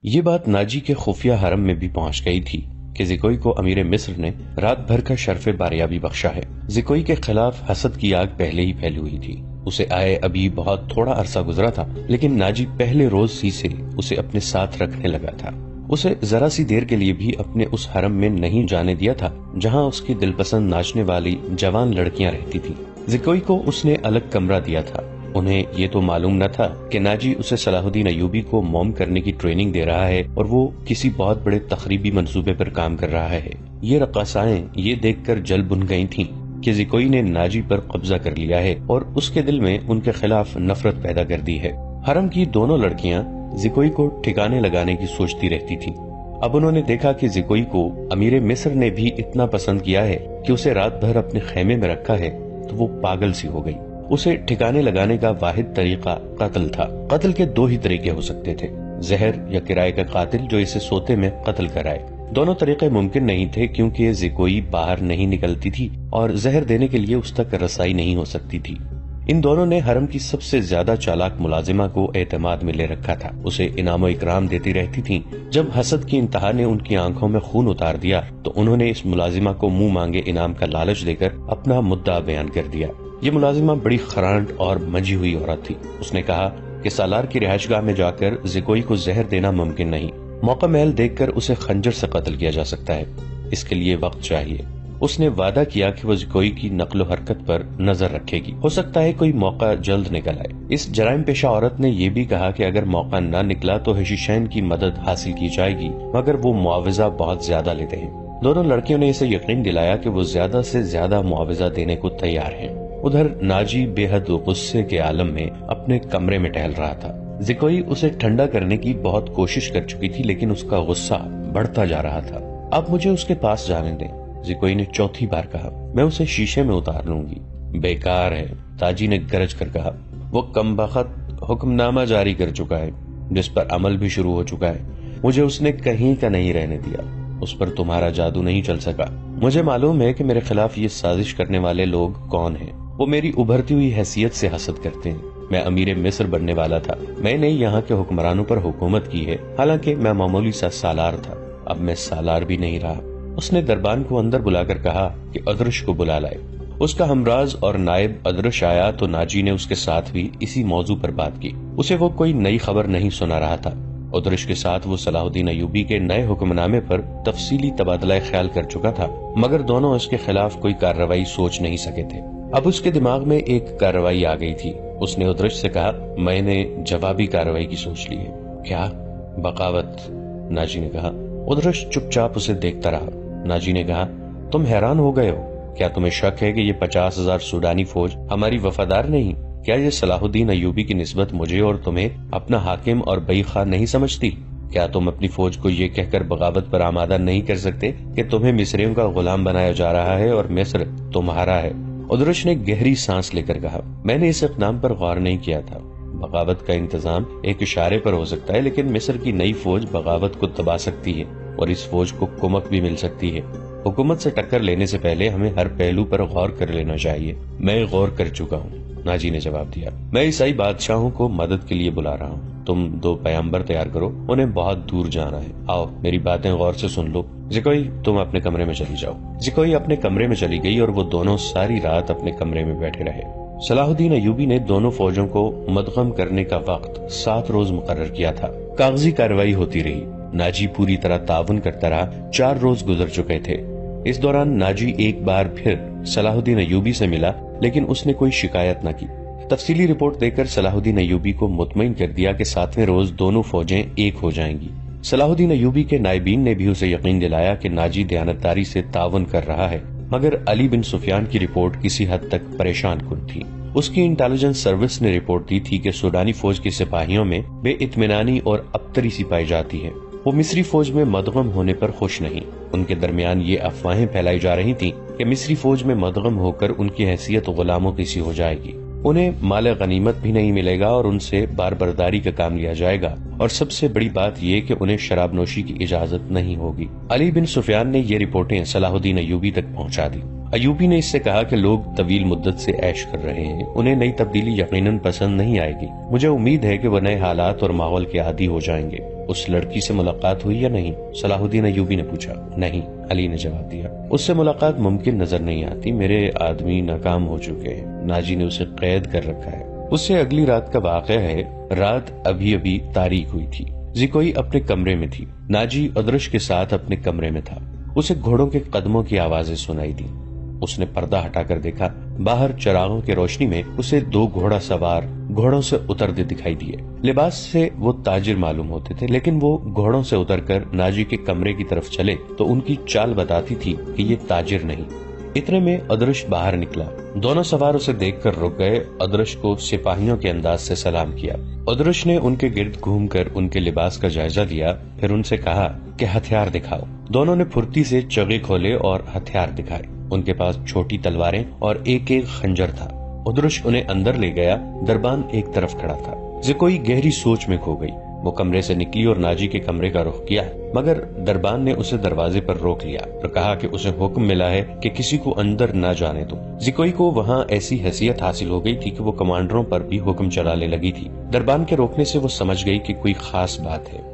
یہ بات ناجی کے خفیہ حرم میں بھی پہنچ گئی تھی کہ زکوئی کو امیر مصر نے رات بھر کا شرف باریابی بخشا ہے۔ زکوئی کے خلاف حسد کی آگ پہلے ہی پھیلی ہوئی تھی۔ اسے آئے ابھی بہت تھوڑا عرصہ گزرا تھا، لیکن ناجی پہلے روز ہی سے اسے اپنے ساتھ رکھنے لگا تھا۔ اسے ذرا سی دیر کے لیے بھی اپنے اس حرم میں نہیں جانے دیا تھا جہاں اس کی دل پسند ناچنے والی جوان لڑکیاں رہتی تھیں۔ زکوئی کو اس نے الگ کمرہ دیا تھا۔ انہیں یہ تو معلوم نہ تھا کہ ناجی اسے صلاح الدین ایوبی کو موم کرنے کی ٹریننگ دے رہا ہے اور وہ کسی بہت بڑے تخریبی منصوبے پر کام کر رہا ہے۔ یہ رقاصائیں یہ دیکھ کر جل بن گئی تھیں کہ زکوئی نے ناجی پر قبضہ کر لیا ہے اور اس کے دل میں ان کے خلاف نفرت پیدا کر دی ہے۔ حرم کی دونوں لڑکیاں زکوئی کو ٹھکانے لگانے کی سوچتی رہتی تھیں۔ اب انہوں نے دیکھا کہ زکوئی کو امیر مصر نے بھی اتنا پسند کیا ہے کہ اسے رات بھر اپنے خیمے میں رکھا ہے تو وہ پاگل سی ہو گئی۔ اسے ٹھکانے لگانے کا واحد طریقہ قتل تھا۔ قتل کے دو ہی طریقے ہو سکتے تھے، زہر یا کرائے کا قاتل جو اسے سوتے میں قتل کرائے۔ دونوں طریقے ممکن نہیں تھے کیونکہ زکوئی باہر نہیں نکلتی تھی اور زہر دینے کے لیے اس تک رسائی نہیں ہو سکتی تھی۔ ان دونوں نے حرم کی سب سے زیادہ چالاک ملازمہ کو اعتماد میں لے رکھا تھا۔ اسے انعام و اکرام دیتی رہتی تھیں۔ جب حسد کی انتہا نے ان کی آنکھوں میں خون اتار دیا تو انہوں نے اس ملازمہ کو منہ مانگے انعام کا لالچ دے کر اپنا مدعا بیان کر دیا۔ یہ ملازمہ بڑی خرانٹ اور منجھی ہوئی عورت تھی۔ اس نے کہا کہ سالار کی رہائش گاہ میں جا کر زکوئی کو زہر دینا ممکن نہیں۔ موقع محل دیکھ کر اسے خنجر سے قتل کیا جا سکتا ہے، اس کے لیے وقت چاہیے۔ اس نے وعدہ کیا کہ وہ زکوئی کی نقل و حرکت پر نظر رکھے گی، ہو سکتا ہے کوئی موقع جلد نکل آئے۔ اس جرائم پیشہ عورت نے یہ بھی کہا کہ اگر موقع نہ نکلا تو حشیشین کی مدد حاصل کی جائے گی، مگر وہ معاوضہ بہت زیادہ لیتے ہیں۔ دونوں لڑکیوں نے اسے یقین دلایا کہ وہ زیادہ سے زیادہ معاوضہ دینے کو تیار ہیں۔ ادھر ناجی بے حد غصے کے عالم میں اپنے کمرے میں ٹہل رہا تھا۔ زکوئی اسے ٹھنڈا کرنے کی بہت کوشش کر چکی تھی لیکن اس کا غصہ بڑھتا جا رہا تھا۔ اب مجھے اس کے پاس جانے دیں، زکوئی نے چوتھی بار کہا۔ میں اسے شیشے میں اتار لوں گی۔ بیکار ہے، تاجی نے گرج کر کہا۔ وہ کمبخت حکم نامہ جاری کر چکا ہے جس پر عمل بھی شروع ہو چکا ہے۔ مجھے اس نے کہیں کا نہیں رہنے دیا۔ اس پر تمہارا جادو نہیں چل سکا۔ مجھے معلوم ہے کہ میرے خلاف یہ سازش کرنے والے لوگ کون ہیں۔ وہ میری ابھرتی ہوئی حیثیت سے حسد کرتے ہیں۔ میں امیر مصر بننے والا تھا، میں نے یہاں کے حکمرانوں پر حکومت کی ہے، حالانکہ میں معمولی سا سالار تھا، اب میں سالار بھی نہیں رہا۔ اس نے دربان کو اندر بلا کر کہا کہ ادرش کو بلا لائے۔ اس کا ہمراز اور نائب ادرش آیا تو ناجی نے اس کے ساتھ بھی اسی موضوع پر بات کی۔ اسے وہ کوئی نئی خبر نہیں سنا رہا تھا۔ ادرش کے ساتھ وہ صلاح الدین ایوبی کے نئے حکم نامے پر تفصیلی تبادلہ خیال کر چکا تھا، مگر دونوں اس کے خلاف کوئی کارروائی سوچ نہیں سکے تھے۔ اب اس کے دماغ میں ایک کارروائی آ گئی تھی۔ اس نے ادرش سے کہا، میں نے جوابی کارروائی کی سوچ لی ہے۔ کیا؟ بغاوت، ناجی نے کہا۔ ادرش چپ چاپ اسے دیکھتا رہا۔ ناجی نے کہا، تم حیران ہو گئے ہو؟ کیا تمہیں شک ہے کہ یہ 50,000 سوڈانی فوج ہماری وفادار نہیں؟ کیا یہ صلاح الدین ایوبی کی نسبت مجھے اور تمہیں اپنا حاکم اور بئی خواہ نہیں سمجھتی؟ کیا تم اپنی فوج کو یہ کہہ کر بغاوت پر آمادہ نہیں کر سکتے کہ تمہیں مصریوں کا غلام بنایا جا رہا ہے اور مصر تمہارا ہے؟ ادرش نے گہری سانس لے کر کہا، میں نے اس اقدام پر غور نہیں کیا تھا۔ بغاوت کا انتظام ایک اشارے پر ہو سکتا ہے، لیکن مصر کی نئی فوج بغاوت کو دبا سکتی ہے اور اس فوج کو کمک بھی مل سکتی ہے۔ حکومت سے ٹکر لینے سے پہلے ہمیں ہر پہلو پر غور کر لینا چاہیے۔ میں غور کر چکا ہوں، ناجی نے جواب دیا۔ میں عیسائی بادشاہوں کو مدد کے لیے بلا رہا ہوں۔ تم 2 پیامبر تیار کرو، انہیں بہت دور جانا ہے۔ آؤ میری باتیں غور سے سن لو۔ زکوئی، تم اپنے کمرے میں چلی جاؤ۔ زکوئی اپنے کمرے میں چلی گئی اور وہ دونوں ساری رات اپنے کمرے میں بیٹھے رہے۔ صلاح الدین ایوبی نے دونوں فوجوں کو مدغم کرنے کا وقت 7 روز مقرر کیا تھا۔ کاغذی کارروائی ہوتی رہی۔ ناجی پوری طرح تعاون کرتا رہا۔ 4 روز گزر چکے تھے۔ اس دوران ناجی ایک بار پھر صلاح الدین ایوبی سے ملا، لیکن اس نے کوئی شکایت نہ کی۔ تفصیلی رپورٹ دے کر صلاح الدین ایوبی کو مطمئن کر دیا کہ 7ویں روز دونوں فوجیں ایک ہو جائیں گی۔ صلاح الدین ایوبی کے نائبین نے بھی اسے یقین دلایا کہ ناجی دیانتداری سے تعاون کر رہا ہے، مگر علی بن سفیان کی رپورٹ کسی حد تک پریشان کن تھی۔ اس کی انٹیلیجنس سروس نے رپورٹ دی تھی کہ سوڈانی فوج کے سپاہیوں میں بے اطمینانی اور ابتری سی پائی جاتی ہے۔ وہ مصری فوج میں مدغم ہونے پر خوش نہیں۔ ان کے درمیان یہ افواہیں پھیلائی جا رہی تھیں کہ مصری فوج میں مدغم ہو کر ان کی حیثیت غلاموں کی سی ہو جائے گی، انہیں مال غنیمت بھی نہیں ملے گا اور ان سے بار برداری کا کام لیا جائے گا، اور سب سے بڑی بات یہ کہ انہیں شراب نوشی کی اجازت نہیں ہوگی۔ علی بن سفیان نے یہ رپورٹیں صلاح الدین ایوبی تک پہنچا دی۔ ایوبی نے اس سے کہا کہ لوگ طویل مدت سے عیش کر رہے ہیں، انہیں نئی تبدیلی یقیناً پسند نہیں آئے گی۔ مجھے امید ہے کہ وہ نئے حالات اور ماحول کے عادی ہو جائیں گے۔ اس لڑکی سے ملاقات ہوئی یا نہیں؟ صلاح الدین ایوبی نے پوچھا۔ نہیں، علی نے جواب دیا، اس سے ملاقات ممکن نظر نہیں آتی، میرے آدمی ناکام ہو چکے ہیں، ناجی نے اسے قید کر رکھا ہے۔ اس سے اگلی رات کا واقعہ ہے۔ رات ابھی تاریک ہوئی تھی، زکوئی اپنے کمرے میں تھی، ناجی ادرش کے ساتھ اپنے کمرے میں تھا۔ اسے گھوڑوں کے قدموں کی آوازیں سنائی دی۔ اس نے پردہ ہٹا کر دیکھا، باہر چراغوں کی روشنی میں اسے دو گھوڑا سوار گھوڑوں سے اترتے دکھائی دیے۔ لباس سے وہ تاجر معلوم ہوتے تھے، لیکن وہ گھوڑوں سے اتر کر ناجی کے کمرے کی طرف چلے تو ان کی چال بتاتی تھی کہ یہ تاجر نہیں۔ اتنے میں ادرش باہر نکلا، دونوں سوار اسے دیکھ کر رک گئے۔ ادرش کو سپاہیوں کے انداز سے سلام کیا۔ ادرش نے ان کے گرد گھوم کر ان کے لباس کا جائزہ لیا، پھر ان سے کہا کہ ہتھیار دکھاؤ۔ دونوں نے پھرتی سے چغے کھولے اور ہتھیار دکھائے۔ ان کے پاس چھوٹی تلواریں اور ایک خنجر تھا۔ ادرش انہیں اندر لے گیا، دربان ایک طرف کھڑا تھا۔ زکوئی گہری سوچ میں کھو گئی۔ وہ کمرے سے نکلی اور ناجی کے کمرے کا رخ کیا، مگر دربان نے اسے دروازے پر روک لیا اور کہا کہ اسے حکم ملا ہے کہ کسی کو اندر نہ جانے دو۔ زکوئی کو وہاں ایسی حیثیت حاصل ہو گئی تھی کہ وہ کمانڈروں پر بھی حکم چلانے لگی تھی۔ دربان کے روکنے سے وہ سمجھ گئی کہ کوئی خاص بات ہے۔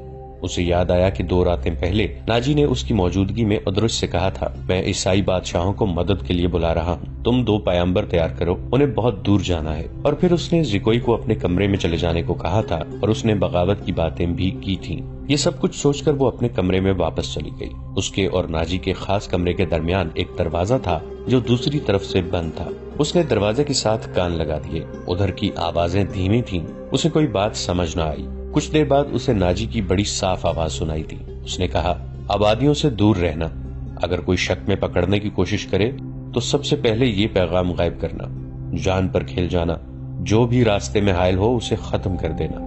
اسے یاد آیا کہ 2 راتیں پہلے ناجی نے اس کی موجودگی میں ادرش سے کہا تھا، میں عیسائی بادشاہوں کو مدد کے لیے بلا رہا ہوں، تم 2 پیغمبر تیار کرو، انہیں بہت دور جانا ہے۔ اور پھر اس نے زکوئی کو اپنے کمرے میں چلے جانے کو کہا تھا اور اس نے بغاوت کی باتیں بھی کی تھیں۔ یہ سب کچھ سوچ کر وہ اپنے کمرے میں واپس چلی گئی۔ اس کے اور ناجی کے خاص کمرے کے درمیان ایک دروازہ تھا جو دوسری طرف سے بند تھا۔ اس نے دروازے کے ساتھ کان لگا دیے۔ ادھر کی آوازیں دھیمی تھیں، اسے کوئی بات سمجھ نہ آئی۔ کچھ دیر بعد اسے ناجی کی بڑی صاف آواز سنائی دی۔ اس نے کہا، آبادیوں سے دور رہنا، اگر کوئی شک میں پکڑنے کی کوشش کرے تو سب سے پہلے یہ پیغام غائب کرنا، جان پر کھیل جانا، جو بھی راستے میں حائل ہو اسے ختم کر دینا۔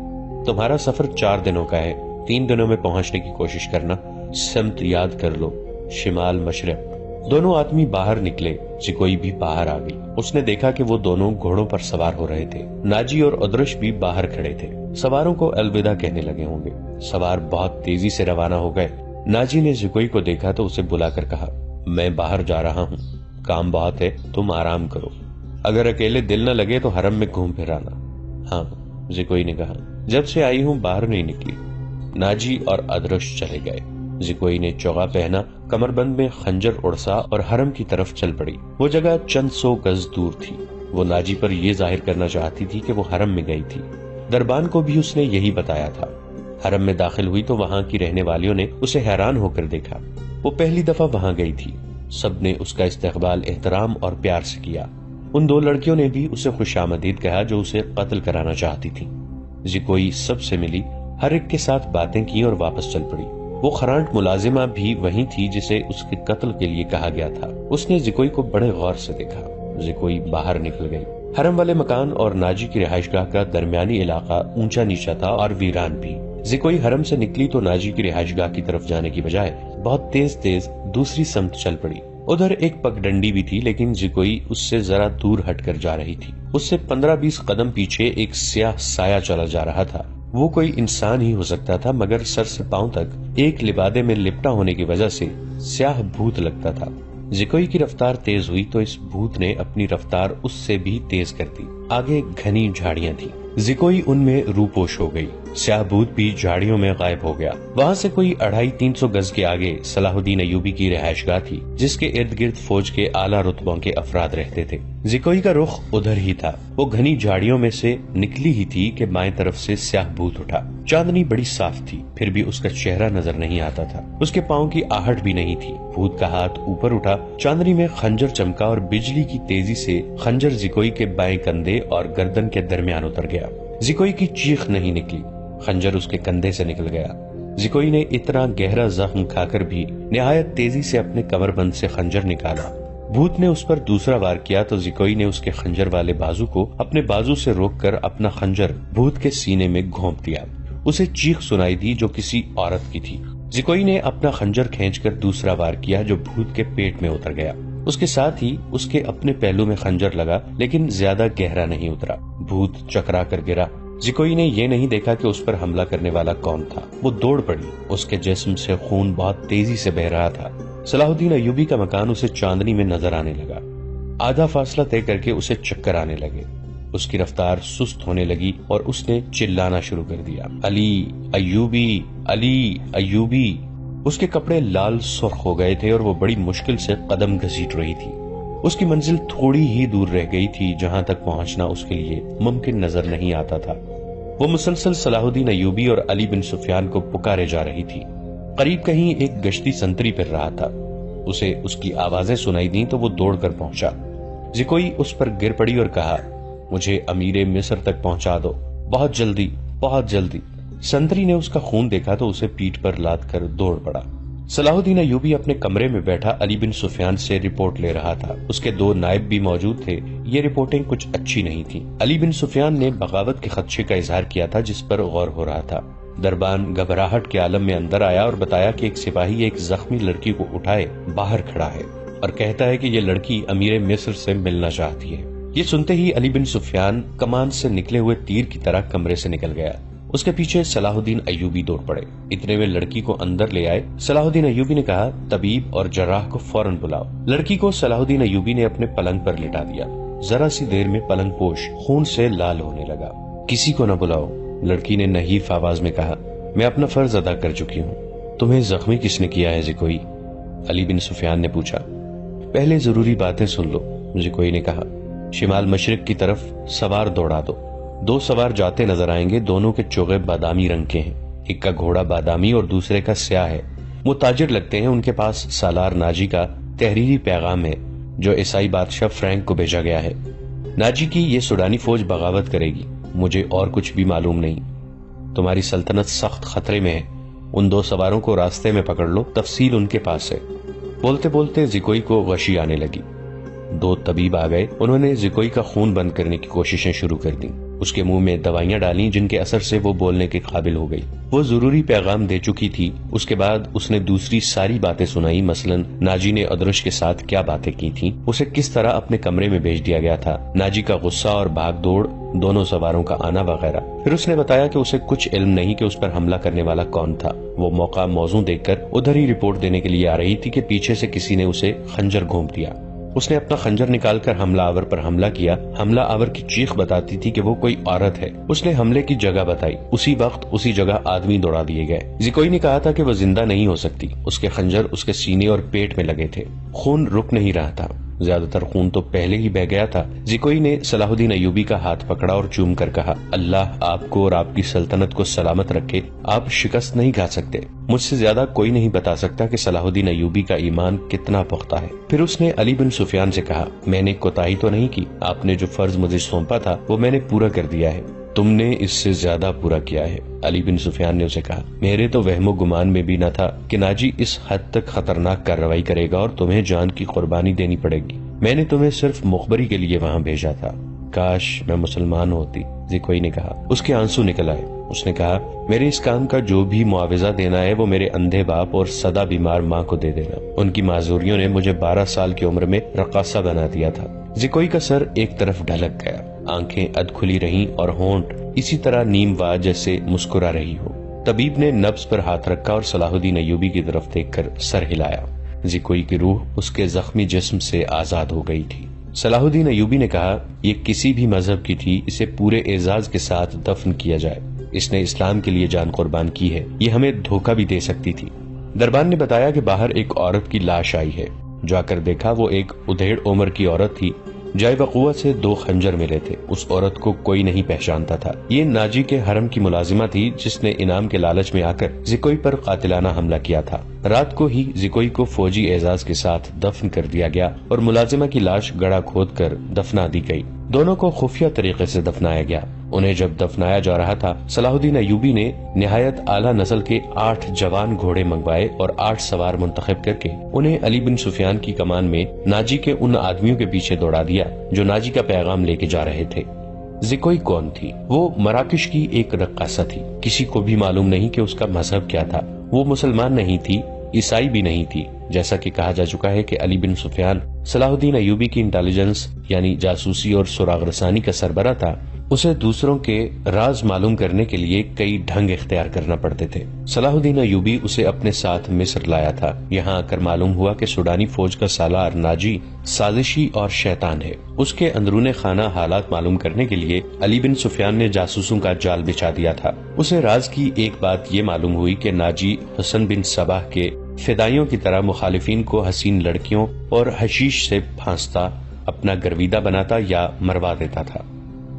تمہارا سفر 4 دنوں کا ہے، 3 دنوں میں پہنچنے کی کوشش کرنا، سمت یاد کر لو، شمال مشرق۔ دونوں آدمی باہر نکلے، زکوئی بھی باہر آ گئی۔ اس نے دیکھا کہ وہ دونوں گھوڑوں پر سوار ہو رہے تھے۔ ناجی اور ادرش بھی باہر کھڑے تھے، سواروں کو الوداع کہنے لگے ہوں گے۔ سوار بہت تیزی سے روانہ ہو گئے۔ ناجی نے زکوئی کو دیکھا تو اسے بلا کر کہا، میں باہر جا رہا ہوں، کام بہت ہے، تم آرام کرو، اگر اکیلے دل نہ لگے تو حرم میں گھوم پھر آنا۔ ہاں، زکوئی نے کہا، جب سے آئی ہوں باہر نہیں نکلی۔ ناجی اور ادرش چلے گئے۔ زکوئی نے چوغا پہنا، کمر بند میں خنجر اڑسا اور حرم کی طرف چل پڑی۔ وہ جگہ چند 100 گز دور تھی۔ وہ ناجی پر یہ ظاہر کرنا چاہتی تھی کہ وہ حرم میں گئی تھی۔ دربان کو بھی اس نے یہی بتایا تھا۔ حرم میں داخل ہوئی تو وہاں کی رہنے والیوں نے اسے حیران ہو کر دیکھا۔ وہ پہلی دفعہ وہاں گئی تھی۔ سب نے اس کا استقبال احترام اور پیار سے کیا۔ ان 2 لڑکیوں نے بھی اسے خوش آمدید کہا جو اسے قتل کرانا چاہتی تھی۔ زکوئی سب سے ملی، ہر ایک کے ساتھ باتیں کی اور واپس چل پڑی۔ وہ خرانٹ ملازمہ بھی وہی تھی جسے اس کے قتل کے لیے کہا گیا تھا۔ اس نے زکوئی کو بڑے غور سے دیکھا۔ زکوئی باہر نکل گئی۔ حرم والے مکان اور ناجی کی رہائش گاہ کا درمیانی علاقہ اونچا نیچا تھا اور ویران بھی۔ زکوئی حرم سے نکلی تو ناجی کی رہائش گاہ کی طرف جانے کی بجائے بہت تیز دوسری سمت چل پڑی۔ ادھر ایک پگڈنڈی بھی تھی، لیکن زکوئی اس سے ذرا دور ہٹ کر جا رہی تھی۔ اس سے 15-20 قدم پیچھے ایک سیاہ سایہ چلا جا رہا تھا۔ وہ کوئی انسان ہی ہو سکتا تھا، مگر سر سے پاؤں تک ایک لبادے میں لپٹا ہونے کی وجہ سے سیاہ بھوت لگتا تھا۔ زکوئی کی رفتار تیز ہوئی تو اس بھوت نے اپنی رفتار اس سے بھی تیز کر دی۔ آگے گھنی جھاڑیاں تھیں۔ زکوئی ان میں روپوش ہو گئی۔ سیاہ بھوت بھی جھاڑیوں میں غائب ہو گیا۔ وہاں سے کوئی 250-300 گز کے آگے صلاح الدین ایوبی کی رہائش گاہ تھی، جس کے ارد گرد فوج کے اعلیٰ رتبوں کے افراد رہتے تھے۔ زکوئی کا رخ ادھر ہی تھا۔ وہ گھنی جھاڑیوں میں سے نکلی ہی تھی کہ بائیں طرف سے سیاہ بھوت اٹھا۔ چاندنی بڑی صاف تھی، پھر بھی اس کا چہرہ نظر نہیں آتا تھا۔ اس کے پاؤں کی آہٹ بھی نہیں تھی۔ بھوت کا ہاتھ اوپر اٹھا، چاندنی میں خنجر چمکا اور بجلی کی تیزی سے خنجر زکوئی کے بائیں کندھے اور گردن کے درمیان اتر گیا۔ زکوئی کی چیخ نہیں نکلی، خنجر اس کے کندھے سے نکل گیا۔ زکوئی نے اتنا گہرا زخم کھا کر بھی نہایت تیزی سے اپنے کمر بند سے خنجر نکالا۔ بھوت نے اس پر دوسرا وار کیا تو زکوئی نے اس کے خنجر والے بازو کو اپنے بازو سے روک کر اپنا خنجر بھوت کے سینے میں گھونپ دیا۔ اسے چیخ سنائی دی جو کسی عورت کی تھی۔ زکوئی نے اپنا خنجر کھینچ کر دوسرا وار کیا جو بھوت کے پیٹ میں اتر گیا۔ اس کے ساتھ ہی اس کے اپنے پہلو میں خنجر لگا، لیکن زیادہ گہرا نہیں اترا۔ بھوت چکرا کر گرا۔ زکوئی نے یہ نہیں دیکھا کہ اس پر حملہ کرنے والا کون تھا۔ وہ دوڑ پڑی۔ اس کے جسم سے خون بہت تیزی سے بہہ رہا تھا۔ صلاح الدین ایوبی کا مکان اسے چاندنی میں نظر آنے لگا۔ آدھا فاصلہ طے کر کے اسے چکر آنے لگے۔ اس کی رفتار سست ہونے لگی اور اس نے چلانا شروع کر دیا، علی ایوبی، علی ایوبی۔ اس کے کپڑے لال سرخ ہو گئے تھے اور وہ بڑی مشکل سے قدم گھسیٹ رہی تھی۔ اس کی منزل تھوڑی ہی دور رہ گئی تھی جہاں تک پہنچنا اس کے لیے ممکن نظر نہیں آتا تھا۔ وہ مسلسل صلاح الدین ایوبی اور علی بن سفیان کو پکارے جا رہی تھی۔ قریب کہیں ایک گشتی سنتری پھر رہا تھا، اسے اس کی آوازیں سنائی دیں تو وہ دوڑ کر پہنچا۔ زکوئی اس پر گر پڑی اور کہا، مجھے امیر مصر تک پہنچا دو، بہت جلدی، بہت جلدی۔ سنتری نے اس کا خون دیکھا تو اسے پیٹھ پر لاد کر دوڑ پڑا۔ صلاح الدین ایوبی اپنے کمرے میں بیٹھا علی بن سفیان سے رپورٹ لے رہا تھا۔ اس کے 2 نائب بھی موجود تھے۔ یہ رپورٹیں کچھ اچھی نہیں تھی۔ علی بن سفیان نے بغاوت کے خدشے کا اظہار کیا تھا جس پر غور ہو رہا تھا۔ دربان گھبراہٹ کے عالم میں اندر آیا اور بتایا کہ ایک سپاہی ایک زخمی لڑکی کو اٹھائے باہر کھڑا ہے اور کہتا ہے کہ یہ لڑکی امیر مصر سے ملنا چاہتی ہے۔ یہ سنتے ہی علی بن سفیان کمان سے نکلے ہوئے تیر کی طرح کمرے سے نکل گیا۔ اس کے پیچھے صلاح الدین ایوبی دوڑ پڑے۔ اتنے میں لڑکی کو اندر لے آئے۔ صلاح الدین ایوبی نے کہا، طبیب اور جراح کو فوراً بلاؤ۔ لڑکی کو صلاح الدین ایوبی نے اپنے پلنگ پر لٹا دیا۔ ذرا سی دیر میں پلنگ پوش خون سے لال ہونے لگا۔ کسی کو نہ بلاؤ، لڑکی نے نحیف آواز میں کہا، میں اپنا فرض ادا کر چکی ہوں۔ تمہیں زخمی کس نے کیا ہے زکوئی؟ علی بن سفیان نے پوچھا۔ پہلے ضروری باتیں سن لو، زکوئی نے کہا۔ شمال مشرق کی طرف سوار دوڑا دو۔ 2 سوار جاتے نظر آئیں گے، دونوں کے چوغے بادامی رنگ کے ہیں۔ ایک کا گھوڑا بادامی اور دوسرے کا سیاہ ہے۔ وہ تاجر لگتے ہیں۔ ان کے پاس سالار ناجی کا تحریری پیغام ہے جو عیسائی بادشاہ فرینک کو بھیجا گیا ہے۔ ناجی کی یہ سوڈانی فوج بغاوت کرے گی، مجھے اور کچھ بھی معلوم نہیں۔ تمہاری سلطنت سخت خطرے میں ہے۔ ان 2 سواروں کو راستے میں پکڑ لو، تفصیل ان کے پاس ہے۔ بولتے بولتے زکوئی کو غشی آنے لگی۔ 2 طبیب آ گئے۔ انہوں نے زکوئی کا خون بند کرنے کی کوششیں شروع کر دیں۔ اس کے منہ میں دوائیاں ڈالیں جن کے اثر سے وہ بولنے کے قابل ہو گئی۔ وہ ضروری پیغام دے چکی تھی۔ اس کے بعد اس نے دوسری ساری باتیں سنائی، مثلا ناجی نے ادرش کے ساتھ کیا باتیں کی تھیں، اسے کس طرح اپنے کمرے میں بھیج دیا گیا تھا، ناجی کا غصہ اور بھاگ دوڑ، دونوں سواروں کا آنا وغیرہ۔ پھر اس نے بتایا کہ اسے کچھ علم نہیں کہ اس پر حملہ کرنے والا کون تھا۔ وہ موقع موزوں دیکھ کر ادھر ہی رپورٹ دینے کے لیے آ رہی تھی کہ پیچھے سے کسی نے اسے خنجر گھونپ دیا۔ اس نے اپنا خنجر نکال کر حملہ آور پر حملہ کیا۔ حملہ آور کی چیخ بتاتی تھی کہ وہ کوئی عورت ہے۔ اس نے حملے کی جگہ بتائی۔ اسی وقت اسی جگہ آدمی دوڑا دیے گئے۔ زکوئی نے کہا تھا کہ وہ زندہ نہیں ہو سکتی۔ اس کے خنجر اس کے سینے اور پیٹ میں لگے تھے۔ خون رک نہیں رہا تھا، زیادہ تر خون تو پہلے ہی بہ گیا تھا۔ زکوئی نے صلاح الدین ایوبی کا ہاتھ پکڑا اور چوم کر کہا، اللہ آپ کو اور آپ کی سلطنت کو سلامت رکھے، آپ شکست نہیں کھا سکتے۔ مجھ سے زیادہ کوئی نہیں بتا سکتا کہ صلاح الدین ایوبی کا ایمان کتنا پختہ ہے۔ پھر اس نے علی بن سفیان سے کہا، میں نے کوتاہی تو نہیں کی، آپ نے جو فرض مجھے سونپا تھا وہ میں نے پورا کر دیا ہے۔ تم نے اس سے زیادہ پورا کیا ہے، علی بن سفیان نے اسے کہا۔ میرے تو وہم و گمان میں بھی نہ تھا کہ ناجی اس حد تک خطرناک کارروائی کرے گا اور تمہیں جان کی قربانی دینی پڑے گی۔ میں نے تمہیں صرف مخبری کے لیے وہاں بھیجا تھا۔ کاش میں مسلمان ہوتی، زکوئی نے کہا۔ اس کے آنسو نکل آئے۔ اس نے کہا، میرے اس کام کا جو بھی معاوضہ دینا ہے وہ میرے اندھے باپ اور سدا بیمار ماں کو دے دینا۔ ان کی معذوریوں نے مجھے 12 سال کی عمر میں رقاصہ بنا دیا تھا۔ زکوئی کا سر ایک طرف ڈھلک گیا، آنکھیں اد کھلی رہیں اور ہونٹ اسی طرح نیم وا جیسے مسکرا رہی ہو۔ طبیب نے نبض پر ہاتھ رکھا اور صلاح الدین ایوبی کی طرف دیکھ کر سر ہلایا۔ زکوئی کی روح اس کے زخمی جسم سے آزاد ہو گئی تھی۔ صلاح الدین ایوبی نے کہا، یہ کسی بھی مذہب کی تھی، اسے پورے اعزاز کے ساتھ دفن کیا جائے۔ اس نے اسلام کے لیے جان قربان کی ہے، یہ ہمیں دھوکہ بھی دے سکتی تھی۔ دربان نے بتایا کہ باہر ایک عورت کی لاش آئی ہے۔ جا کر دیکھا، وہ ایک ادھیڑ عمر کی عورت تھی۔ جائے وقوع سے 2 خنجر ملے تھے۔ اس عورت کو کوئی نہیں پہچانتا تھا۔ یہ ناجی کے حرم کی ملازمہ تھی جس نے انعام کے لالچ میں آ کر زکوئی پر قاتلانہ حملہ کیا تھا۔ رات کو ہی زکوئی کو فوجی اعزاز کے ساتھ دفن کر دیا گیا اور ملازمہ کی لاش گڑھا کھود کر دفنا دی گئی۔ دونوں کو خفیہ طریقے سے دفنایا گیا۔ انہیں جب دفنایا جا رہا تھا، صلاح الدین ایوبی نے نہایت اعلیٰ نسل کے 8 جوان گھوڑے منگوائے اور 8 سوار منتخب کر کے انہیں علی بن سفیان کی کمان میں ناجی کے ان آدمیوں کے پیچھے دوڑا دیا جو ناجی کا پیغام لے کے جا رہے تھے۔ زکوئی کون تھی؟ وہ مراکش کی ایک رقاصہ تھی۔ کسی کو بھی معلوم نہیں کہ اس کا مذہب کیا تھا۔ وہ مسلمان نہیں تھی، عیسائی بھی نہیں تھی۔ جیسا کہ کہا جا چکا ہے کہ علی بن سفیان صلاح الدین ایوبی کی انٹیلیجنس یعنی جاسوسی اور سراغ رسانی کا سربراہ تھا، اسے دوسروں کے راز معلوم کرنے کے لیے کئی ڈھنگ اختیار کرنا پڑتے تھے۔ صلاح الدین ایوبی اسے اپنے ساتھ مصر لایا تھا۔ یہاں آ کر معلوم ہوا کہ سوڈانی فوج کا سالار ناجی سازشی اور شیطان ہے۔ اس کے اندرون خانہ حالات معلوم کرنے کے لیے علی بن سفیان نے جاسوسوں کا جال بچھا دیا تھا۔ اسے راز کی ایک بات یہ معلوم ہوئی کہ ناجی حسن بن صباح کے فدائیوں کی طرح مخالفین کو حسین لڑکیوں اور حشیش سے پھانستا، اپنا گرویدہ بناتا یا مروا دیتا تھا۔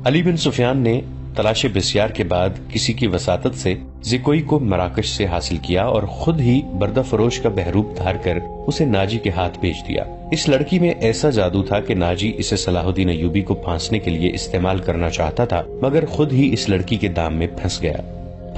علی بن سفیان نے تلاش بسیار کے بعد کسی کی وساطت سے زکوئی کو مراکش سے حاصل کیا اور خود ہی بردہ فروش کا بہروپ دھار کر اسے ناجی کے ہاتھ بھیج دیا۔ اس لڑکی میں ایسا جادو تھا کہ ناجی اسے صلاح الدین ایوبی کو پھانسنے کے لیے استعمال کرنا چاہتا تھا، مگر خود ہی اس لڑکی کے دام میں پھنس گیا۔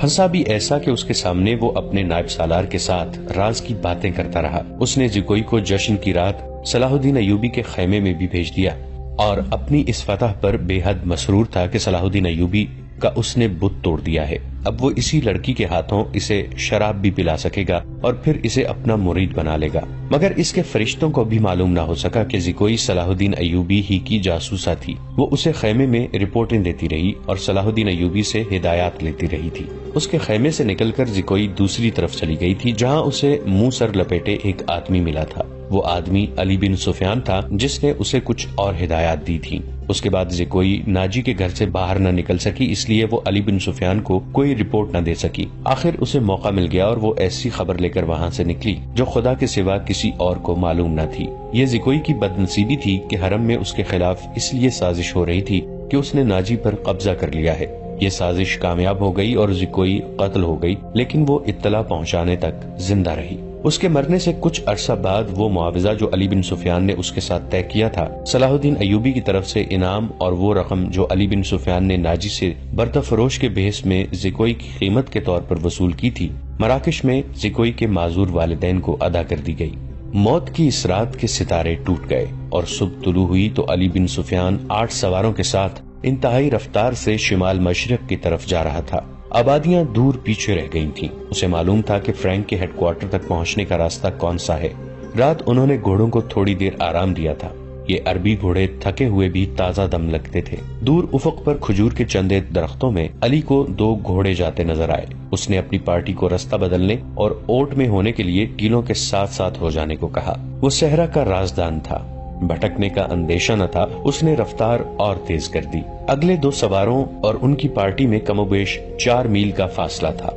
پھنسا بھی ایسا کہ اس کے سامنے وہ اپنے نائب سالار کے ساتھ راز کی باتیں کرتا رہا۔ اس نے زکوئی کو جشن کی رات صلاح الدین ایوبی کے خیمے میں بھی بھیج دیا اور اپنی اس فتح پر بے حد مسرور تھا کہ صلاح الدین ایوبی کا اس نے بت توڑ دیا ہے۔ اب وہ اسی لڑکی کے ہاتھوں اسے شراب بھی پلا سکے گا اور پھر اسے اپنا مرید بنا لے گا۔ مگر اس کے فرشتوں کو بھی معلوم نہ ہو سکا کہ زکوئی صلاح الدین ایوبی ہی کی جاسوسا تھی۔ وہ اسے خیمے میں رپورٹیں دیتی رہی اور صلاح الدین ایوبی سے ہدایات لیتی رہی تھی۔ اس کے خیمے سے نکل کر زکوئی دوسری طرف چلی گئی تھی، جہاں اسے منہ سر لپیٹے ایک آدمی ملا تھا۔ وہ آدمی علی بن سفیان تھا، جس نے اسے کچھ اور ہدایات دی تھی۔ اس کے بعد زکوئی ناجی کے گھر سے باہر نہ نکل سکی، اس لیے وہ علی بن سفیان کو کوئی رپورٹ نہ دے سکی۔ آخر اسے موقع مل گیا اور وہ ایسی خبر لے کر وہاں سے نکلی جو خدا کے سوا کسی اور کو معلوم نہ تھی۔ یہ زکوئی کی بد نصیبی تھی کہ حرم میں اس کے خلاف اس لیے سازش ہو رہی تھی کہ اس نے ناجی پر قبضہ کر لیا ہے۔ یہ سازش کامیاب ہو گئی اور زکوئی قتل ہو گئی، لیکن وہ اطلاع پہنچانے تک زندہ رہی۔ اس کے مرنے سے کچھ عرصہ بعد وہ معاوضہ جو علی بن سفیان نے اس کے ساتھ طے کیا تھا، صلاح الدین ایوبی کی طرف سے انعام اور وہ رقم جو علی بن سفیان نے ناجی سے بردہ فروش کے بحث میں زکوئی کی قیمت کے طور پر وصول کی تھی، مراکش میں زکوئی کے معذور والدین کو ادا کر دی گئی۔ موت کی اس رات کے ستارے ٹوٹ گئے اور صبح طلوع ہوئی تو علی بن سفیان 8 سواروں کے ساتھ انتہائی رفتار سے شمال مشرق کی طرف جا رہا تھا۔ آبادیاں دور پیچھے رہ گئی تھیں۔ اسے معلوم تھا کہ فرینک کے ہیڈ کوارٹر تک پہنچنے کا راستہ کون سا ہے۔ رات انہوں نے گھوڑوں کو تھوڑی دیر آرام دیا تھا۔ یہ عربی گھوڑے تھکے ہوئے بھی تازہ دم لگتے تھے۔ دور افق پر کھجور کے چند درختوں میں علی کو 2 گھوڑے جاتے نظر آئے۔ اس نے اپنی پارٹی کو رستہ بدلنے اور اوٹ میں ہونے کے لیے ٹیلوں کے ساتھ ساتھ ہو جانے کو کہا۔ وہ صحرا کا رازدان تھا، بھٹکنے کا اندیشہ نہ تھا۔ اس نے رفتار اور تیز کر دی۔ اگلے 2 سواروں اور ان کی پارٹی میں کم و بیش 4 میل کا فاصلہ تھا۔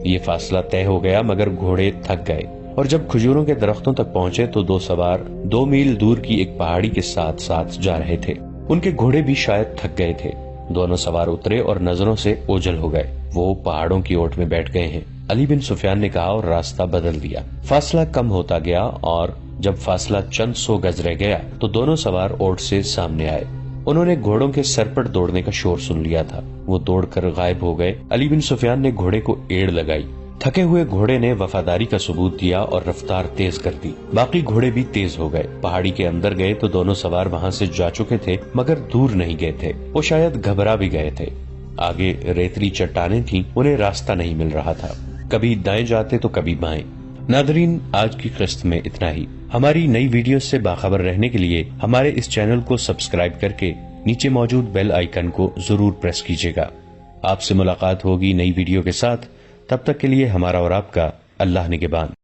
یہ فاصلہ طے ہو گیا مگر گھوڑے تھک گئے اور جب کھجوروں کے درختوں تک پہنچے تو 2 سوار 2 میل دور کی ایک پہاڑی کے ساتھ ساتھ جا رہے تھے۔ ان کے گھوڑے بھی شاید تھک گئے تھے۔ دونوں سوار اترے اور نظروں سے اوجھل ہو گئے۔ وہ پہاڑوں کی اوٹ میں بیٹھ گئے ہیں، علی بن سفیان نے کہا اور راستہ بدل دیا۔ فاصلہ کم ہوتا گیا اور جب فاصلہ چند 100 گز رہ گیا تو دونوں سوار اوٹ سے سامنے آئے۔ انہوں نے گھوڑوں کے سرپٹ دوڑنے کا شور سن لیا تھا۔ وہ دوڑ کر غائب ہو گئے۔ علی بن سفیان نے گھوڑے کو ایڑ لگائی۔ تھکے ہوئے گھوڑے نے وفاداری کا ثبوت دیا اور رفتار تیز کر دی۔ باقی گھوڑے بھی تیز ہو گئے۔ پہاڑی کے اندر گئے تو دونوں سوار وہاں سے جا چکے تھے مگر دور نہیں گئے تھے۔ وہ شاید گھبرا بھی گئے تھے۔ آگے ریتلی چٹانیں تھیں، انہیں راستہ نہیں مل رہا تھا۔ کبھی دائیں جاتے تو کبھی بائیں۔ ناظرین، آج کی قسط میں اتنا ہی۔ ہماری نئی ویڈیوز سے باخبر رہنے کے لیے ہمارے اس چینل کو سبسکرائب کر کے نیچے موجود بیل آئیکن کو ضرور پریس کیجیے گا۔ آپ سے ملاقات ہوگی نئی ویڈیو کے ساتھ۔ تب تک کے لیے ہمارا اور آپ کا اللہ نگہبان۔